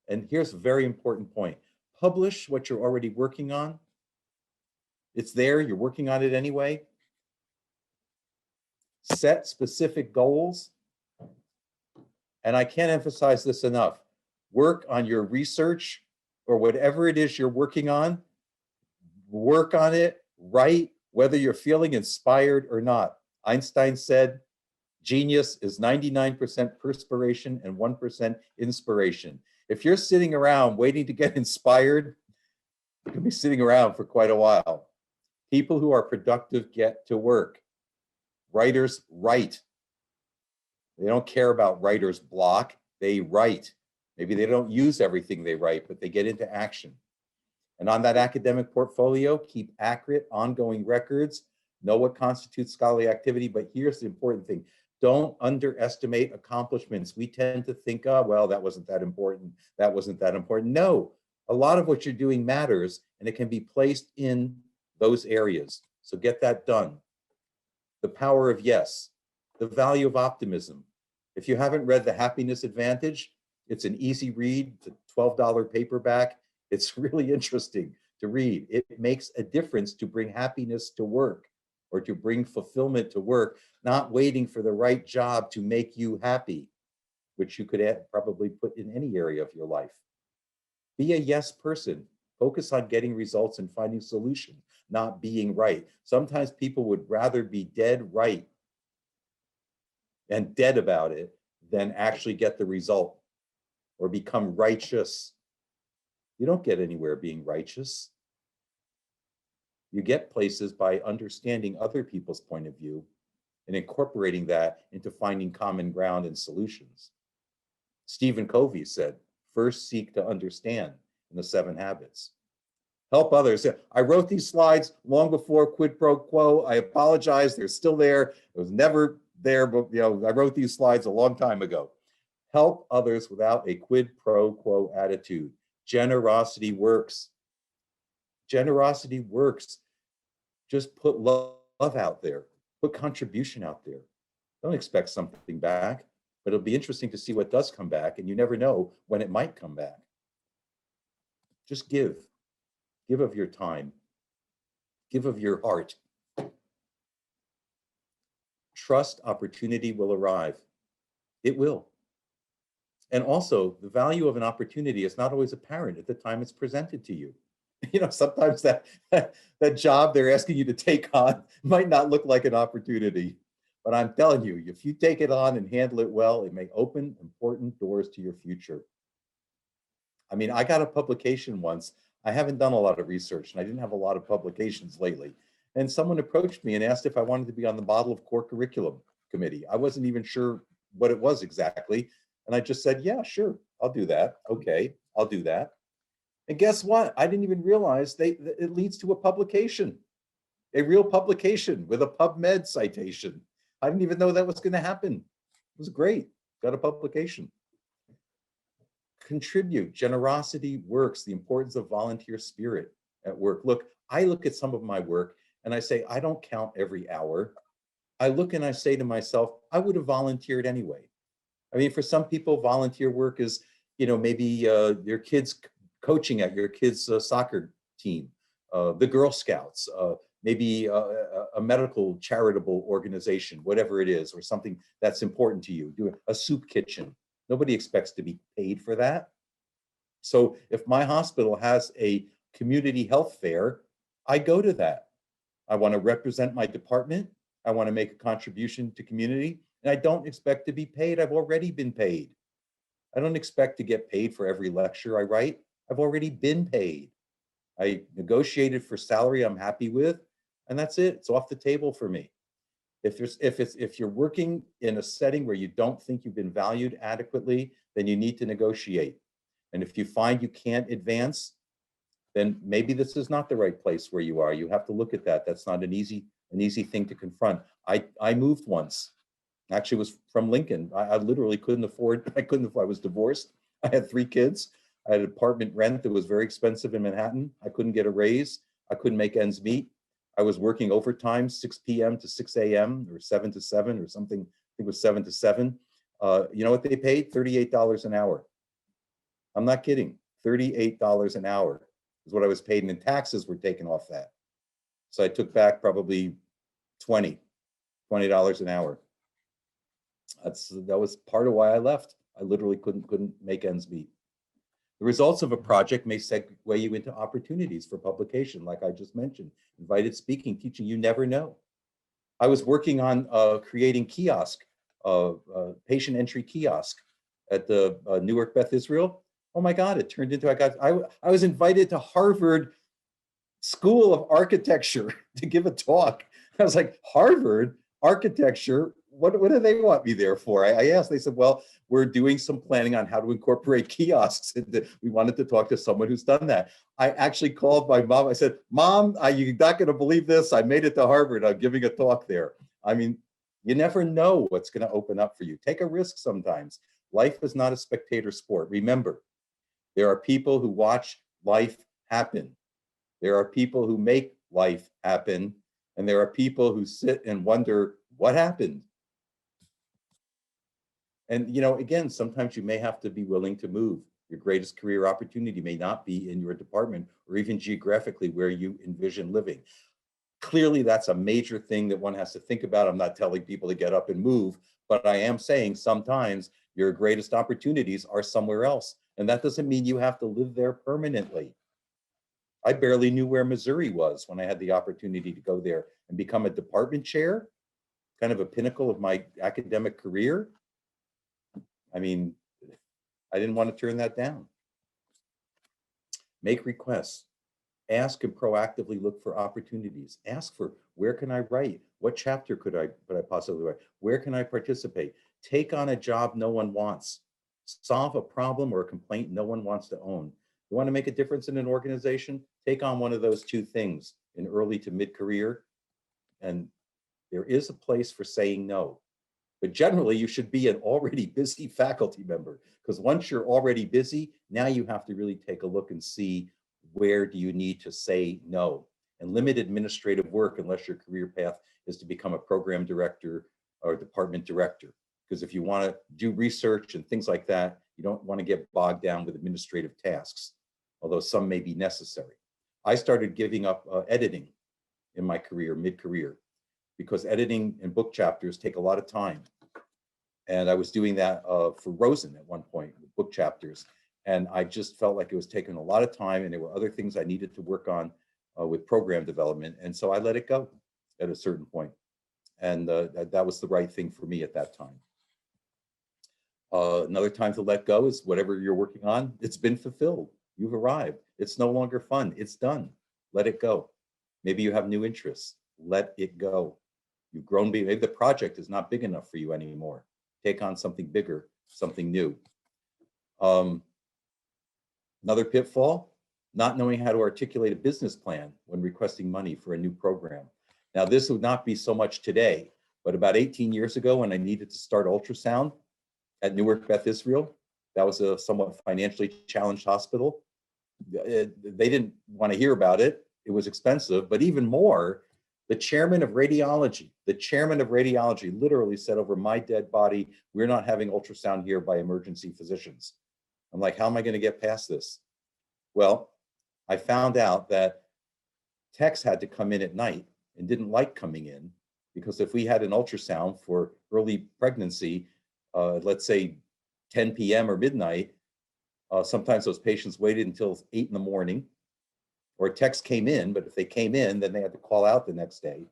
And here's a very important point. Publish what you're already working on. It's there, you're working on it anyway. Set specific goals. And I can't emphasize this enough. Work on your research or whatever it is you're working on. Work on it, write, whether you're feeling inspired or not. Einstein said, genius is 99% perspiration and 1% inspiration. If you're sitting around waiting to get inspired, you can be sitting around for quite a while. People who are productive get to work. Writers write. They don't care about writer's block. They write. Maybe they don't use everything they write, but they get into action. And on that academic portfolio, keep accurate, ongoing records. Know what constitutes scholarly activity, but here's the important thing. Don't underestimate accomplishments. We tend to think, oh, well, that wasn't that important. That wasn't that important. No, a lot of what you're doing matters, and it can be placed in those areas. So get that done. The power of yes. The value of optimism. If you haven't read The Happiness Advantage, it's an easy read. It's a $12 paperback. It's really interesting to read. It makes a difference to bring happiness to work or to bring fulfillment to work, not waiting for the right job to make you happy, which you could probably put in any area of your life. Be a yes person. Focus on getting results and finding solutions, not being right. Sometimes people would rather be dead right and dead about it than actually get the result or become righteous. You don't get anywhere being righteous. You get places by understanding other people's point of view and incorporating that into finding common ground and solutions. Stephen Covey said, first seek to understand in the 7 habits. Help others. I wrote these slides long before quid pro quo. I apologize, they're still there. It was never there, but I wrote these slides a long time ago. Help others without a quid pro quo attitude. Generosity works. Generosity works. Just put love out there. Put contribution out there. Don't expect something back, but it'll be interesting to see what does come back, and you never know when it might come back. Just give. Give of your time. Give of your heart. Trust opportunity will arrive. It will. And also, the value of an opportunity is not always apparent at the time it's presented to you. Sometimes that job they're asking you to take on might not look like an opportunity. But I'm telling you, if you take it on and handle it well, it may open important doors to your future. I mean, I got a publication once. I haven't done a lot of research, and I didn't have a lot of publications lately. And someone approached me and asked if I wanted to be on the Model of Core Curriculum Committee. I wasn't even sure what it was exactly. And I just said, yeah, sure, I'll do that. Okay, I'll do that. And guess what? I didn't even realize it leads to a publication, a real publication with a PubMed citation. I didn't even know that was going to happen. It was great. Got a publication. Contribute. Generosity works. The importance of volunteer spirit at work. Look, I look at some of my work and I say, I don't count every hour. I look and I say to myself, I would have volunteered anyway. I mean, for some people, volunteer work is, maybe your kids coaching at your kids' soccer team, the Girl Scouts, maybe a medical charitable organization, whatever it is, or something that's important to you, do a soup kitchen. Nobody expects to be paid for that. So if my hospital has a community health fair, I go to that. I want to represent my department. I want to make a contribution to community, and I don't expect to be paid. I've already been paid. I don't expect to get paid for every lecture I write. I've already been paid. I negotiated for salary I'm happy with, and that's it. It's off the table for me. If you're working in a setting where you don't think you've been valued adequately, then you need to negotiate. And if you find you can't advance, then maybe this is not the right place where you are. You have to look at that. That's not an easy thing to confront. I moved once. Actually, it was from Lincoln. I literally couldn't afford. I was divorced. I had 3 kids. I had an apartment rent that was very expensive in Manhattan. I couldn't get a raise. I couldn't make ends meet. I was working overtime, 6 p.m. to 6 a.m. or 7 to 7 or something. I think it was 7 to 7. You know what they paid? $38 an hour. I'm not kidding. $38 an hour is what I was paid, and then taxes were taken off that. So I took back probably $20 an hour. That was part of why I left. I literally couldn't make ends meet. The results of a project may segue you into opportunities for publication, like I just mentioned. Invited speaking, teaching, you never know. I was working on creating patient entry kiosk at the Newark Beth Israel. Oh my God, it turned into, I was invited to Harvard School of Architecture to give a talk. I was like, Harvard architecture, what do they want me there for? I asked, they said, well, we're doing some planning on how to incorporate kiosks. And we wanted to talk to someone who's done that. I actually called my mom. I said, Mom, you're not going to believe this. I made it to Harvard. I'm giving a talk there. I mean, you never know what's going to open up for you. Take a risk sometimes. Life is not a spectator sport. Remember, there are people who watch life happen. There are people who make life happen. And there are people who sit and wonder, what happened? And, again, sometimes you may have to be willing to move. Your greatest career opportunity may not be in your department or even geographically where you envision living. Clearly, that's a major thing that one has to think about. I'm not telling people to get up and move, but I am saying sometimes your greatest opportunities are somewhere else. And that doesn't mean you have to live there permanently. I barely knew where Missouri was when I had the opportunity to go there and become a department chair, kind of a pinnacle of my academic career. I mean, I didn't want to turn that down. Make requests. Ask and proactively look for opportunities. Ask for, where can I write? What chapter could I possibly write? Where can I participate? Take on a job no one wants. Solve a problem or a complaint no one wants to own. You want to make a difference in an organization? Take on one of those 2 things in early to mid-career. And there is a place for saying no. But generally, you should be an already busy faculty member, because once you're already busy, now you have to really take a look and see, where do you need to say no? And limit administrative work unless your career path is to become a program director or department director. Because if you want to do research and things like that, you don't want to get bogged down with administrative tasks, although some may be necessary. I started giving up editing in my career, mid-career, because editing and book chapters take a lot of time. And I was doing that for Rosen at one point, with book chapters. And I just felt like it was taking a lot of time, and there were other things I needed to work on with program development. And so I let it go at a certain point. And that was the right thing for me at that time. Another time to let go is whatever you're working on, it's been fulfilled. You've arrived. It's no longer fun. It's done. Let it go. Maybe you have new interests. Let it go. You've grown. Maybe the project is not big enough for you anymore. Take on something bigger, something new. Another pitfall, not knowing how to articulate a business plan when requesting money for a new program. Now, this would not be so much today, but about 18 years ago, when I needed to start ultrasound at Newark Beth Israel, that was a somewhat financially challenged hospital. They didn't want to hear about it. It was expensive, but even more, the chairman of radiology literally said, over my dead body, we're not having ultrasound here by emergency physicians. I'm like, how am I going to get past this? Well, I found out that techs had to come in at night and didn't like coming in, because if we had an ultrasound for early pregnancy, let's say 10 p.m. or midnight, sometimes those patients waited until 8 in the morning, or a text came in, but if they came in, then they had to call out the next day.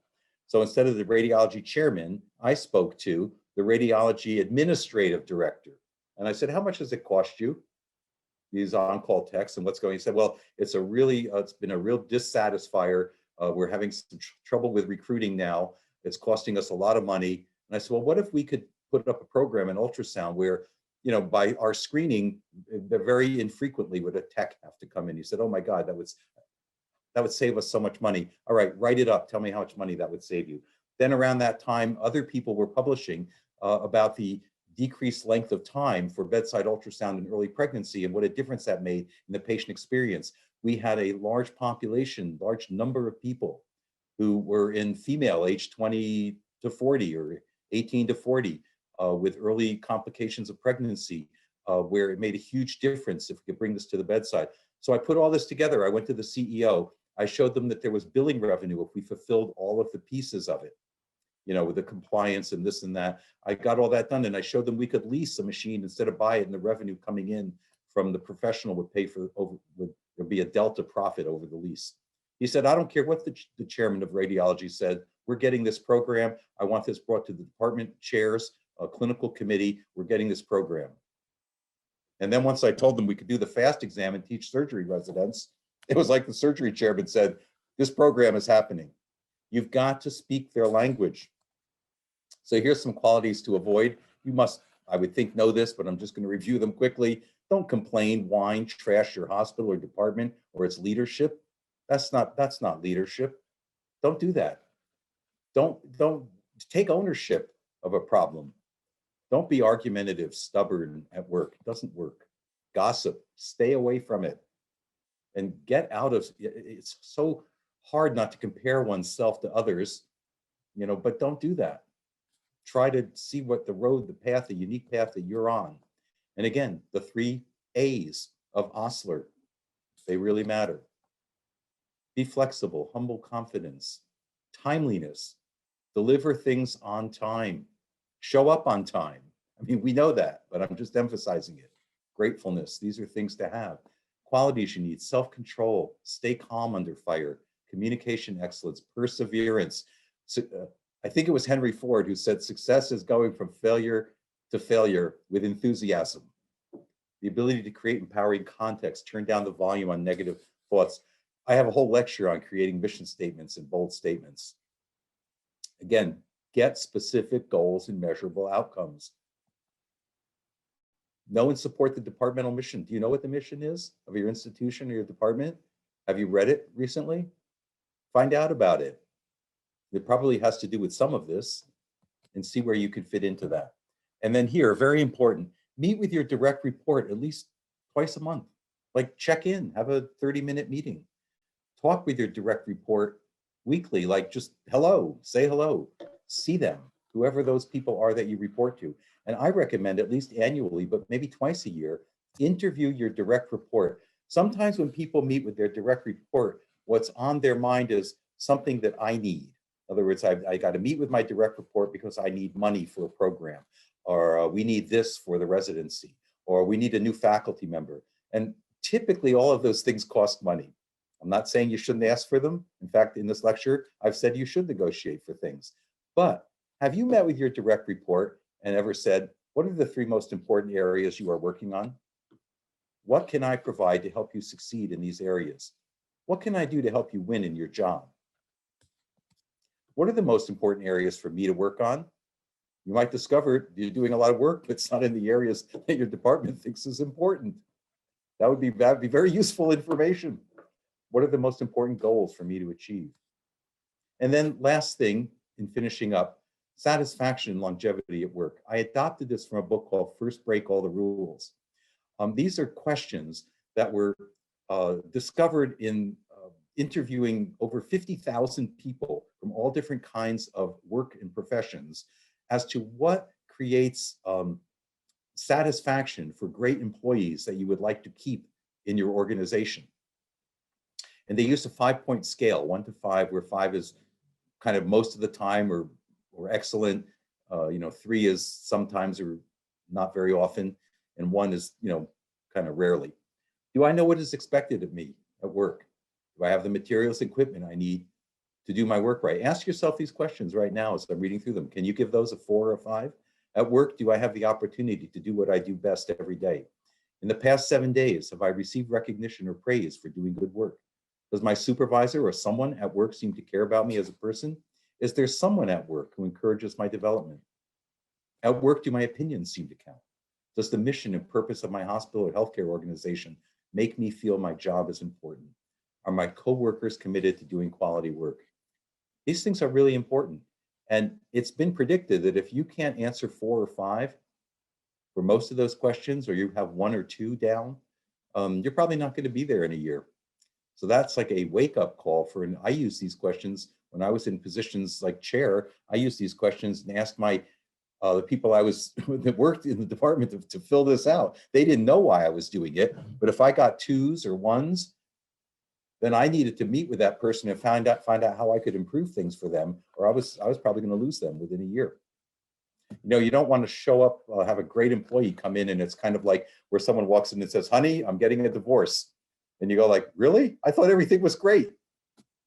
So instead of the radiology chairman, I spoke to the radiology administrative director. And I said, how much does it cost you? These on-call texts, and what's going? He said, well, it's been a real dissatisfier. We're having some trouble with recruiting now. It's costing us a lot of money. And I said, well, what if we could put up a program in ultrasound where, by our screening, very infrequently would a tech have to come in? He said, oh my God, that would save us so much money. All right, write it up. Tell me how much money that would save you. Then around that time, other people were publishing about the decreased length of time for bedside ultrasound in early pregnancy and what a difference that made in the patient experience. We had a large population, large number of people who were in female age 20 to 40 or 18 to 40 with early complications of pregnancy, where it made a huge difference if we could bring this to the bedside. So I put all this together. I went to the CEO. I showed them that there was billing revenue if we fulfilled all of the pieces of it, with the compliance and this and that. I got all that done, and I showed them we could lease a machine instead of buy it, and the revenue coming in from the professional would pay for there'd be a delta profit over the lease. He said, I don't care what the chairman of radiology said. We're getting this program. I want this brought to the department chairs, a clinical committee. We're getting this program. And then once I told them we could do the FAST exam and teach surgery residents, it was like the surgery chairman said, this program is happening. You've got to speak their language. So here's some qualities to avoid. You must, I would think, know this, but I'm just going to review them quickly. Don't complain, whine, trash your hospital or department or its leadership. That's not leadership. Don't do that. Don't take ownership of a problem. Don't be argumentative, stubborn at work. It doesn't work. Gossip, stay away from it. And get out of, it's so hard not to compare oneself to others, but don't do that. Try to see what the path, the unique path that you're on. And again, the 3 A's of Osler, they really matter. Be flexible, humble confidence, timeliness, deliver things on time, show up on time. I mean, we know that, but I'm just emphasizing it. Gratefulness, these are things to have. Qualities you need: self-control, stay calm under fire, communication excellence, perseverance. So, I think it was Henry Ford who said success is going from failure to failure with enthusiasm. The ability to create empowering context, turn down the volume on negative thoughts. I have a whole lecture on creating mission statements and bold statements. Again, get specific goals and measurable outcomes. Know and support the departmental mission. Do you know what the mission is of your institution or your department? Have you read it recently? Find out about it. It probably has to do with some of this, and see where you can fit into that. And then here, very important, meet with your direct report at least twice a month. Like check in, have a 30-minute meeting. Talk with your direct report weekly, like just hello, say hello, see them, whoever those people are that you report to. And I recommend at least annually, but maybe twice a year, interview your direct report. Sometimes when people meet with their direct report, what's on their mind is something that I need. In other words, I got to meet with my direct report because I need money for a program, or we need this for the residency, or we need a new faculty member. And typically all of those things cost money. I'm not saying you shouldn't ask for them. In fact, in this lecture, I've said you should negotiate for things. But have you met with your direct report and ever said, what are the 3 most important areas you are working on? What can I provide to help you succeed in these areas? What can I do to help you win in your job? What are the most important areas for me to work on? You might discover you're doing a lot of work, but it's not in the areas that your department thinks is important. That'd be very useful information. What are the most important goals for me to achieve? And then last thing, in finishing up, satisfaction and longevity at work. I adopted this from a book called First Break All the Rules. These are questions that were discovered in interviewing over 50,000 people from all different kinds of work and professions as to what creates satisfaction for great employees that you would like to keep in your organization. And they used a 5-point scale, 1 to 5, where 5 is kind of most of the time or excellent. 3 is sometimes or not very often, and 1 is, kind of rarely. Do I know what is expected of me at work? Do I have the materials and equipment I need to do my work right? Ask yourself these questions right now as I'm reading through them. Can you give those a 4 or a 5? At work, do I have the opportunity to do what I do best every day? In the past 7 days, have I received recognition or praise for doing good work? Does my supervisor or someone at work seem to care about me as a person? Is there someone at work who encourages my development? At work, do my opinions seem to count? Does the mission and purpose of my hospital or healthcare organization make me feel my job is important? Are my coworkers committed to doing quality work? These things are really important. And it's been predicted that if you can't answer 4 or 5 for most of those questions, or you have 1 or 2 down, you're probably not going to be there in a year. So that's like a wake-up call for, and I use these questions when I was in positions like chair. I used these questions and asked the people I was that worked in the department to fill this out. They didn't know why I was doing it, but if I got 2s or 1s, then I needed to meet with that person and find out how I could improve things for them, or I was probably going to lose them within a year. You don't want to show up, have a great employee come in, and it's kind of like where someone walks in and says, "Honey, I'm getting a divorce," and you go like, "Really? I thought everything was great."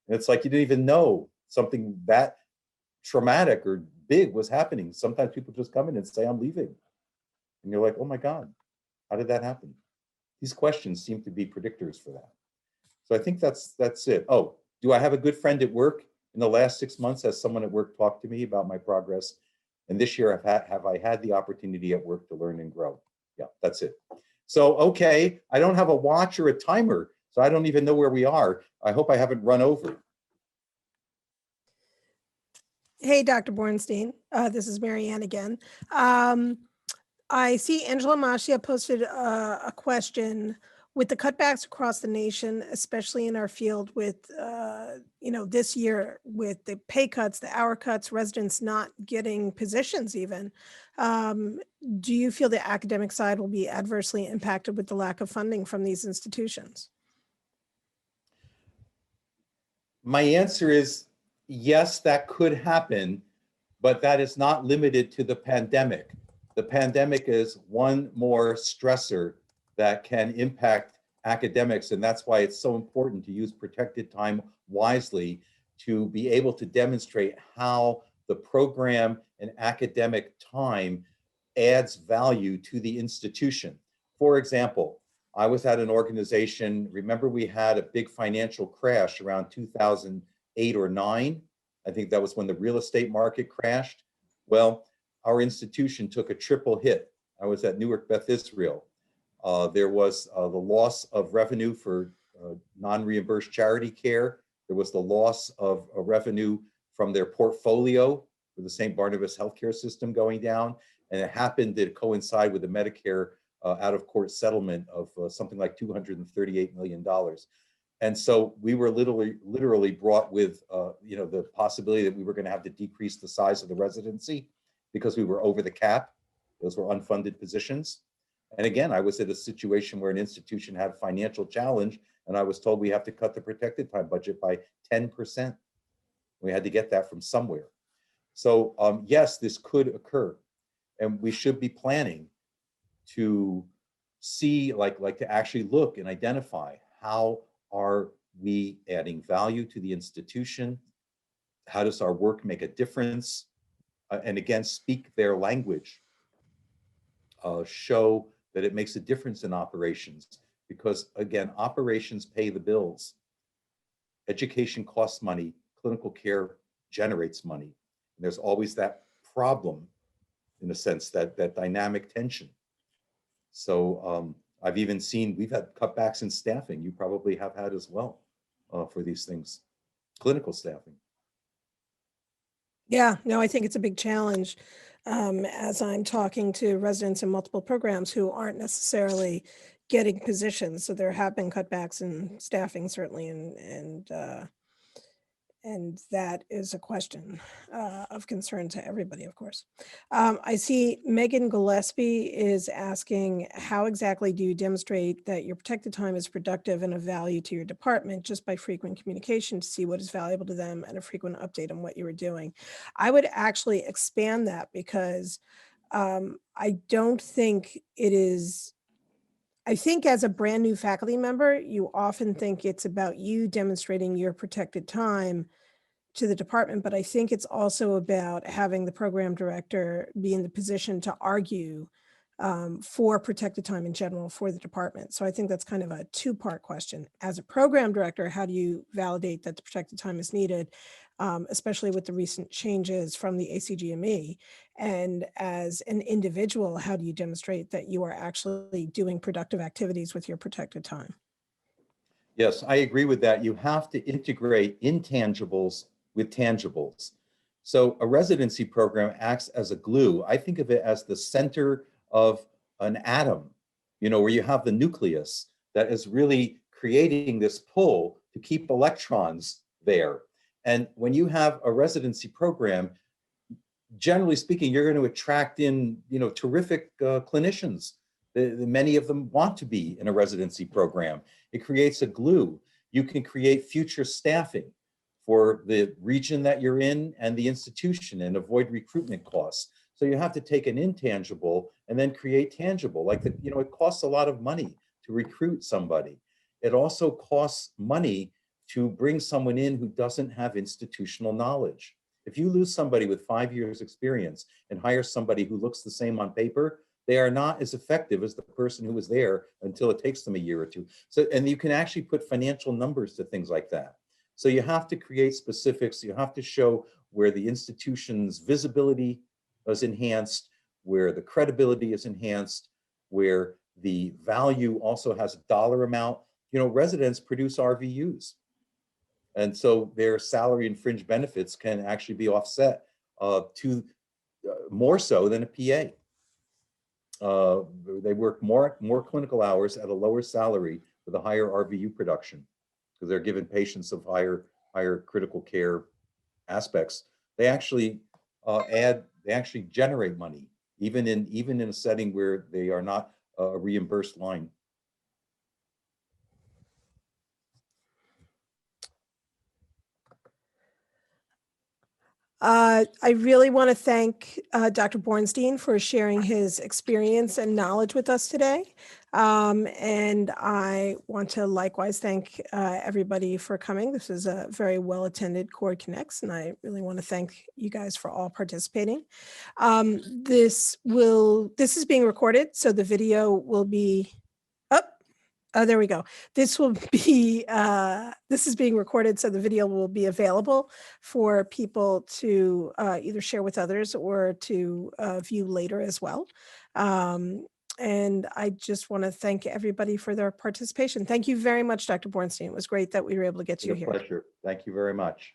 And it's like you didn't even know something that traumatic or big was happening. Sometimes people just come in and say, "I'm leaving," and you're like, "Oh my God, how did that happen?" These questions seem to be predictors for that. So I think that's it. Oh, do I have a good friend at work? In the last 6 months, has someone at work talked to me about my progress? And this year, have I had the opportunity at work to learn and grow? Yeah, that's it. So, okay, I don't have a watch or a timer, so I don't even know where we are. I hope I haven't run over. Hey, Dr. Bornstein. This is Marianne again. I see Angela Mashia posted a question. With the cutbacks across the nation, especially in our field with, this year with the pay cuts, the hour cuts, residents not getting positions even, do you feel the academic side will be adversely impacted with the lack of funding from these institutions? My answer is yes, that could happen, but that is not limited to the pandemic. The pandemic is one more stressor that can impact academics, and that's why it's so important to use protected time wisely to be able to demonstrate how the program and academic time adds value to the institution. For example, I was at an organization, remember we had a big financial crash around 2008 or 9? I think that was when the real estate market crashed. Well, our institution took a triple hit. I was at Newark Beth Israel. There was the loss of revenue for non-reimbursed charity care. There was the loss of revenue from their portfolio for the St. Barnabas healthcare system going down. And it happened to coincide with the Medicare out-of-court settlement of something like $238 million. And so we were literally brought with the possibility that we were going to have to decrease the size of the residency because we were over the cap. Those were unfunded positions. And again, I was at a situation where an institution had a financial challenge, and I was told we have to cut the protected time budget by 10%. We had to get that from somewhere. So yes, this could occur, and we should be planning to see, like to actually look and identify how are we adding value to the institution? How does our work make a difference? And again, speak their language. Show that it makes a difference in operations, because again, operations pay the bills. Education costs money, clinical care generates money. And there's always that problem, in a sense, that dynamic tension. So I've even seen, we've had cutbacks in staffing. You probably have had as well for these things, clinical staffing. Yeah, no, I think it's a big challenge as I'm talking to residents in multiple programs who aren't necessarily getting positions. So there have been cutbacks in staffing, certainly, and And that is a question of concern to everybody, of course. I see Megan Gillespie is asking, how exactly do you demonstrate that your protected time is productive and of value to your department just by frequent communication to see what is valuable to them and a frequent update on what you were doing? I would actually expand that because I don't think it is. I think as a brand new faculty member, you often think it's about you demonstrating your protected time to the department, but I think it's also about having the program director be in the position to argue for protected time in general for the department. So I think that's kind of a two-part question. As a program director, how do you validate that the protected time is needed, especially with the recent changes from the ACGME? And as an individual, how do you demonstrate that you are actually doing productive activities with your protected time? Yes, I agree with that. You have to integrate intangibles with tangibles. So a residency program acts as a glue. I think of it as the center of an atom, where you have the nucleus that is really creating this pull to keep electrons there. And when you have a residency program, generally speaking, you're going to attract in, terrific clinicians. Many of them want to be in a residency program. It creates a glue. You can create future staffing for the region that you're in and the institution and avoid recruitment costs. So you have to take an intangible and then create tangible. Like, it costs a lot of money to recruit somebody. It also costs money to bring someone in who doesn't have institutional knowledge. If you lose somebody with 5 years experience and hire somebody who looks the same on paper, they are not as effective as the person who was there until it takes them a year or two. So, and you can actually put financial numbers to things like that. So you have to create specifics. You have to show where the institution's visibility is enhanced, where the credibility is enhanced, where the value also has a dollar amount. Residents produce RVUs. And so their salary and fringe benefits can actually be offset to more so than a PA. They work more clinical hours at a lower salary with a higher RVU production because they're given patients of higher critical care aspects. They actually generate money even in a setting where they are not a reimbursed line. I really want to thank Dr. Bornstein for sharing his experience and knowledge with us today. And I want to likewise thank everybody for coming. This is a very well-attended Cord Connects, and I really want to thank you guys for all participating. This is being recorded, so the video will be up. Oh, there we go. This is being recorded, so the video will be available for people to either share with others or to view later as well. And I just want to thank everybody for their participation. Thank you very much, Dr. Bornstein. It was great that we were able to get you here. Pleasure. Thank you very much.